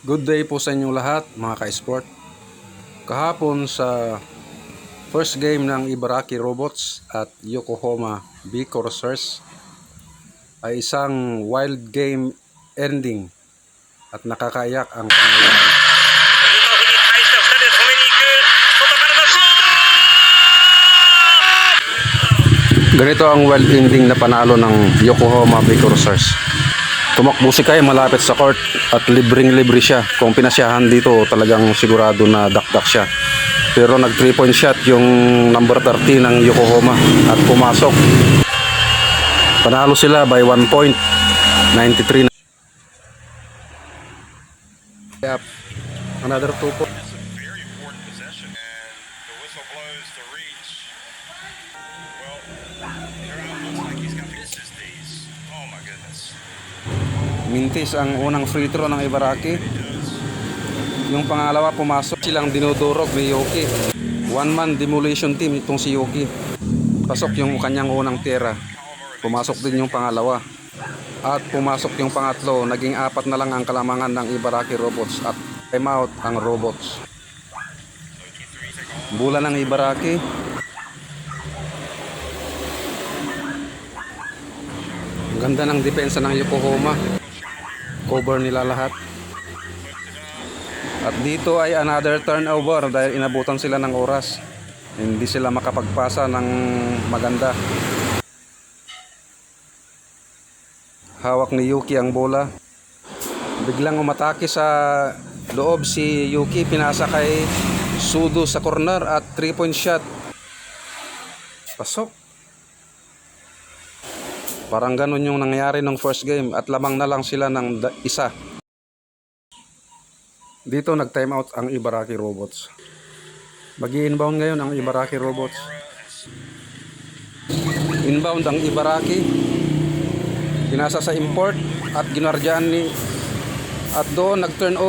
Good day po sa inyong lahat mga ka-sport. Kahapon sa first game ng Ibaraki Robots at Yokohama B Corsairs ay isang wild game ending at nakakayak ang pangyayari. Ganito ang wild ending na panalo ng Yokohama B Corsairs. Tumakbo si Kai malapit sa court at libreng-libre siya. Kung pinasyahan dito, talagang sigurado na dakdak siya. Pero nag 3-point shot yung number 30 ng Yokohama at pumasok. Panalo sila by 1 point, 93. Yep. Another 2 points. Mintis ang unang free throw ng Ibaraki. Yung pangalawa pumasok, silang dinudurog ni Yuki. One man demolition team itong si Yuki. Pasok yung kanyang unang tira. Pumasok din yung pangalawa. At pumasok yung pangatlo. Naging 4 na lang ang kalamangan ng Ibaraki Robots at timeout ang Robots. Bola ng Ibaraki. Ang ganda ng depensa ng Yokohama. Cover nila lahat. At dito ay another turnover dahil inabutan sila ng oras. Hindi sila makapagpasa ng maganda. Hawak ni Yuki ang bola. Biglang umatake sa loob si Yuki. Pinasa kay Sudo sa corner at 3-point shot. Pasok. Parang ganun yung nangyari ng first game at lamang na lang sila ng isa. Dito nag-time out ang Ibaraki Robots. Mag-i-inbound ngayon ang Ibaraki Robots. Inbound ang Ibaraki. Pinasa sa import at ginardiyan ni at doon nag-turnover.